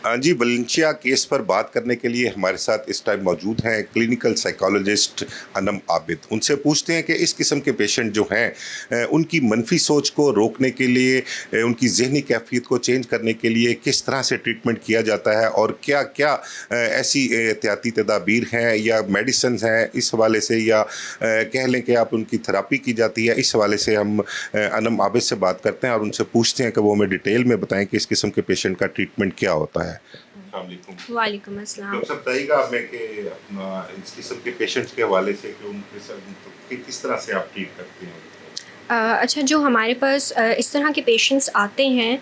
ہاں جی، ویلنسیا کیس پر بات کرنے کے لیے ہمارے ساتھ اس ٹائم موجود ہیں کلینکل سائیکالوجسٹ انم عابد. ان سے پوچھتے ہیں کہ اس قسم کے پیشنٹ جو ہیں ان کی منفی سوچ کو روکنے کے لیے، ان کی ذہنی کیفیت کو چینج کرنے کے لیے کس طرح سے ٹریٹمنٹ کیا جاتا ہے اور کیا کیا ایسی احتیاطی تدابیر ہیں یا میڈیسنز ہیں اس حوالے سے، یا کہہ لیں کہ آپ ان کی تھراپی کی جاتی ہے. اس حوالے سے ہم انم عابد سے بات کرتے ہیں اور ان سے پوچھتے ہیں کہ وہ ہمیں ڈیٹیل میں بتائیں کہ اس قسم کے پیشنٹ کا ٹریٹمنٹ کیا ہوتا ہے. السلام علیکم. وعلیکم السلام. ڈاکٹر صاحب بتائیے گا ہمیں کہ اپنا اس قسم کے پیشنٹس کے حوالے سے کہ ان کے ساتھ کس طرح سے آپ ٹریٹ کرتے ہیں. اچھا، جو ہمارے پاس اس طرح کے پیشنٹس آتے ہیں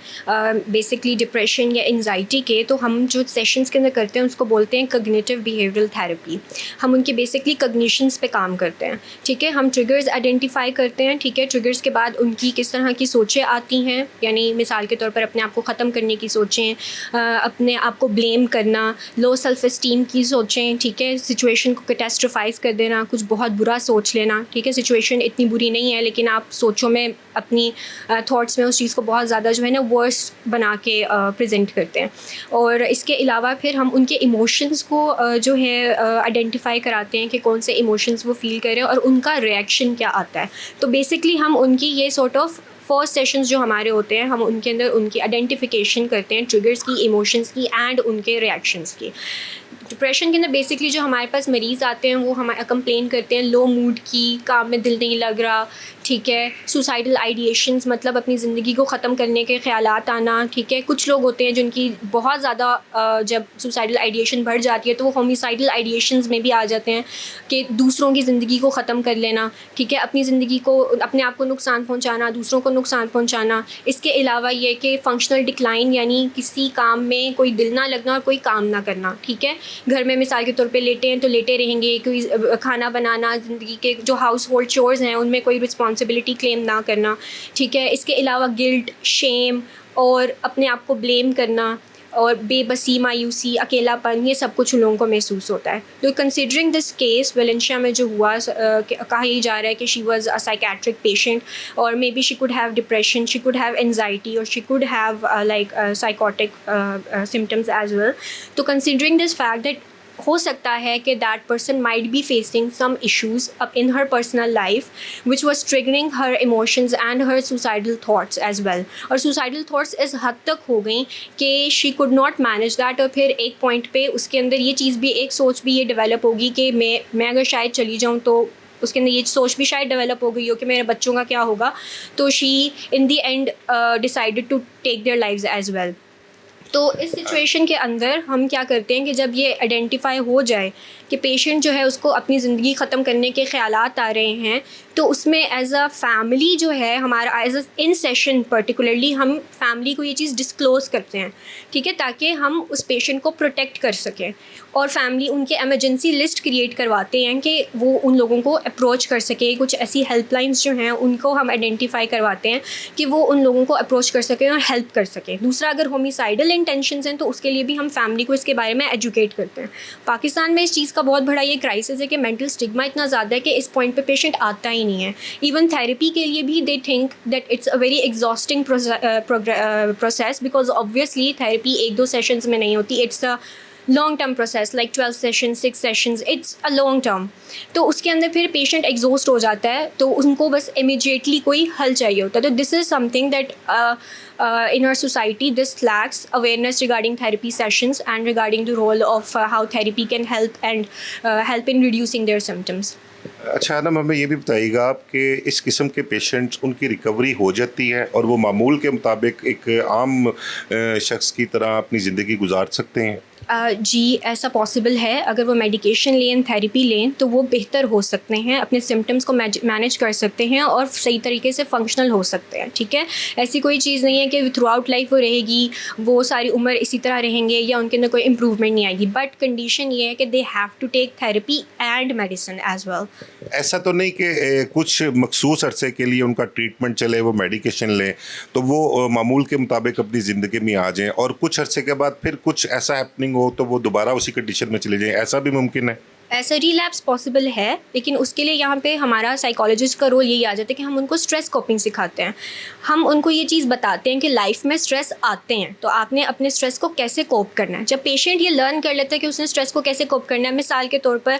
بیسکلی ڈپریشن یا انزائٹی کے، تو ہم جو سیشنز کے اندر کرتے ہیں اس کو بولتے ہیں کگنیٹیو بیہیورل تھیراپی. ہم ان کے بیسکلی کگنیشنس پہ کام کرتے ہیں. ٹھیک ہے، ہم ٹریگرز آئیڈینٹیفائی کرتے ہیں. ٹھیک ہے، ٹریگرز کے بعد ان کی کس طرح کی سوچیں آتی ہیں، یعنی مثال کے طور پر اپنے آپ کو ختم کرنے کی سوچیں، اپنے آپ کو بلیم کرنا، لو سیلف اسٹیم کی سوچیں. ٹھیک ہے، سچویشن کو کیٹاسٹروفائز کر دینا، کچھ بہت برا سوچ لینا. ٹھیک ہے، سچویشن اتنی بری نہیں ہے لیکن آپ سوچوں میں، اپنی تھاٹس میں اس چیز کو بہت زیادہ جو ہے نا ورس بنا کے پریزنٹ کرتے ہیں. اور اس کے علاوہ پھر ہم ان کے ایموشنز کو جو ہے آئیڈینٹیفائی کراتے ہیں کہ کون سے ایموشنز وہ فیل کر رہے ہیں اور ان کا ریئیکشن کیا آتا ہے. تو بیسکلی ہم ان کی یہ سارٹ آف فرسٹ سیشنز جو ہمارے ہوتے ہیں، ہم ان کے اندر ان کی آئیڈینٹیفیکیشن کرتے ہیں ٹریگرز کی، ایموشنز کی اینڈ ان کے ریئیکشنز کی. ڈپریشن کے اندر بیسکلی جو ہمارے پاس مریض آتے ہیں وہ ہمارا کمپلین کرتے ہیں لو موڈ کی، کام میں دل نہیں لگ رہا. ٹھیک ہے، سوسائڈل آئیڈیشنز، مطلب اپنی زندگی کو ختم کرنے کے خیالات آنا. ٹھیک ہے، کچھ لوگ ہوتے ہیں جن کی بہت زیادہ جب سوسائڈل آئیڈیشن بڑھ جاتی ہے تو وہ ہومیسائڈل آئیڈیشنز میں بھی آ جاتے ہیں کہ دوسروں کی زندگی کو ختم کر لینا. ٹھیک ہے، اپنی زندگی کو، اپنے آپ کو نقصان پہنچانا، دوسروں کو نقصان پہنچانا. اس کے علاوہ یہ کہ فنکشنل ڈکلائن، یعنی کسی کام میں کوئی دل نہ لگنا اور کوئی کام نہ کرنا. ٹھیک ہے، گھر میں مثال کے طور پہ لیٹے ہیں تو لیٹے رہیں گے، کوئی کھانا بنانا، زندگی کے جو ہاؤس ہولڈ چورز ہیں ان میں کوئی رسپانسبلٹی کلیم نہ کرنا. ٹھیک ہے، اس کے علاوہ گلٹ، شیم اور اپنے آپ کو بلیم کرنا اور بے بسی، مایوسی، اکیلا پن، یہ سب کچھ ان لوگوں کو محسوس ہوتا ہے. تو کنسیڈرنگ دس کیس ویلنشیا میں جو ہوا، کہا یہ جا رہا ہے کہ she was a psychiatric patient اور may be she could have depression, she could have anxiety اور she could have like psychotic symptoms as well. تو کنسیڈرنگ دس فیکٹ دیٹ ہو سکتا ہے کہ that person might be facing some issues in her personal life which was triggering her emotions and her suicidal thoughts as well. اور suicidal thoughts اس حد تک ہو گئیں کہ she could not manage that. اور پھر ایک پوائنٹ پہ اس کے اندر یہ چیز بھی، ایک سوچ بھی یہ ڈیولپ ہوگی کہ میں اگر شاید چلی جاؤں تو اس کے اندر یہ سوچ بھی شاید ڈیولپ ہو گئی ہو کہ میرے بچوں کا کیا ہوگا. تو she in the end decided to take their lives as well. تو اس سچویشن کے اندر ہم کیا کرتے ہیں کہ جب یہ آئیڈینٹیفائی ہو جائے کہ پیشنٹ جو ہے اس کو اپنی زندگی ختم کرنے کے خیالات آ رہے ہیں، تو اس میں ایز اے فیملی جو ہے ہمارا as a in session particularly ہم فیملی کو یہ چیز ڈسکلوز کرتے ہیں. ٹھیک ہے، تاکہ ہم اس پیشنٹ کو پروٹیکٹ کر سکیں. اور فیملی ان کے ایمرجنسی لسٹ کریٹ کرواتے ہیں کہ وہ ان لوگوں کو اپروچ کر سکے. کچھ ایسی ہیلپ لائنس جو ہیں ان کو ہم آئیڈینٹیفائی کرواتے ہیں کہ وہ ان لوگوں کو اپروچ کر سکیں اور ہیلپ کر سکیں. دوسرا، اگر ہومیسائڈل انٹینشنز ہیں تو اس کے لیے بھی ہم فیملی کو اس کے بارے میں ایجوکیٹ کرتے ہیں. پاکستان میں اس چیز کا بہت بڑا یہ کرائسس ہے کہ مینٹل اسٹگما اتنا زیادہ ہے کہ اس پوائنٹ پہ پیشنٹ آتا ہی نہیں ہے. ایون تھیراپی کے لیے بھی they think that it's a very exhausting process because obviously therapy 1-2 sessions میں نہیں ہوتی. It's a long term process like 12 sessions 6 sessions, it's a long term. تو اس کے اندر پھر پیشنٹ ایگزاسٹ ہو جاتا ہے تو ان کو بس امیجیٹلی کوئی حل چاہیے ہوتا ہے. تو this is something that in our society this lacks awareness regarding therapy sessions and regarding the role of how therapy can help and help in reducing their symptoms. اچھا انم، ہمیں یہ بھی بتائیے گا آپ کہ اس قسم کے پیشنٹس ان کی ریکوری ہو جاتی ہے اور وہ معمول کے مطابق ایک عام شخص کی طرح اپنی زندگی گزار سکتے ہیں؟ جی ایسا پاسبل ہے. اگر وہ میڈیکیشن لیں، تھیراپی لیں تو وہ بہتر ہو سکتے ہیں، اپنے سمٹمس کو مینیج کر سکتے ہیں اور صحیح طریقے سے فنکشنل ہو سکتے ہیں. ٹھیک ہے، ایسی کوئی چیز نہیں ہے کہ تھرو آؤٹ لائف وہ رہے گی، وہ ساری عمر اسی طرح رہیں گے یا ان کے اندر کوئی امپروومنٹ نہیں آئے گی. بٹ کنڈیشن یہ ہے کہ they have to take therapy and medicine as well. ایسا تو نہیں کہ کچھ مخصوص عرصے کے لیے ان کا ٹریٹمنٹ چلے، وہ میڈیکیشن لیں تو وہ معمول کے مطابق اپنی زندگی میں آ جائیں اور کچھ عرصے کے بعد پھر کچھ ایسا ہیپننگ ہو تو وہ دوبارہ اسی کنڈیشن میں چلے جائیں، ایسا بھی ممکن ہے؟ ایسا ریلیپس پاسبل ہے، لیکن اس کے لیے یہاں پہ ہمارا سائیکالوجسٹ کا رول یہی آ جاتا ہے کہ ہم ان کو اسٹریس کوپنگ سکھاتے ہیں. ہم ان کو یہ چیز بتاتے ہیں کہ لائف میں اسٹریس آتے ہیں تو آپ نے اپنے اسٹریس کو کیسے کوپ کرنا ہے. جب پیشنٹ یہ لرن کر لیتا ہے کہ اس نے اسٹریس کو کیسے کوپ کرنا ہے، مثال کے طور پر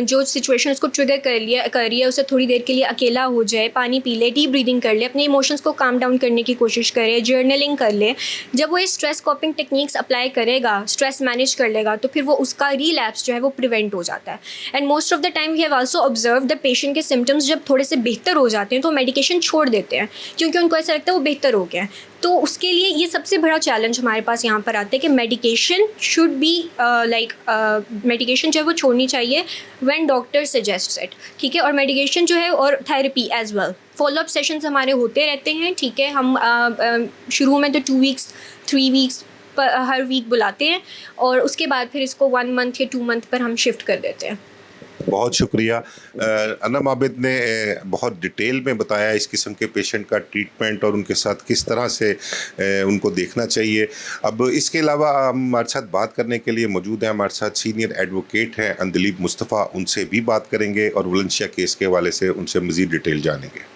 جو سچویشن اس کو ٹریگر کر رہی ہے، اسے تھوڑی دیر کے لیے اکیلا ہو جائے، پانی پی لے، ڈیپ بریدنگ کر لے، اپنے ایموشنس کو کام ڈاؤن کرنے کی کوشش کرے، جرنلنگ کر لے. جب وہ اسٹریس کوپنگ ٹیکنیکس اپلائی کرے گا، اسٹریس مینیج کر لے گا، تو پھر وہ اس کا ریلیپس جو ہے وہ پریونٹ ہو جاتا ہے. And most of the time we have also observe the patient کے سمٹمس جب تھوڑے سے بہتر ہو جاتے ہیں تو میڈیکیشن چھوڑ دیتے ہیں کیونکہ ان کو ایسا لگتا ہے وہ بہتر ہو گیا ہے. تو اس کے لیے یہ سب سے بڑا چیلنج ہمارے پاس یہاں پر آتا ہے کہ میڈیکیشن شوڈ بی میڈیکیشن جو ہے وہ چھوڑنی چاہیے وین ڈاکٹر سجیسٹس اٹ. ٹھیک ہے، اور میڈیکیشن جو ہے اور therapy as well, follow up sessions ہمارے ہوتے رہتے ہیں. ٹھیک ہے، ہم شروع میں تو 2 ویکس 3 ویکس ہر ویک بلاتے ہیں، اور اس کے بعد پھر اس کو 1 منتھ یا 2 منتھ پر ہم شفٹ کر دیتے ہیں. بہت شکریہ. انم عابد نے بہت ڈیٹیل میں بتایا اس قسم کے پیشنٹ کا ٹریٹمنٹ اور ان کے ساتھ کس طرح سے ان کو دیکھنا چاہیے. اب اس کے علاوہ ہمارے ساتھ بات کرنے کے لیے موجود ہیں ہمارے ساتھ سینئر ایڈوکیٹ ہیں اندلیب مصطفیٰ. ان سے بھی بات کریں گے اور ولنشیا کیس کے حوالے سے ان سے مزید ڈیٹیل جانیں گے.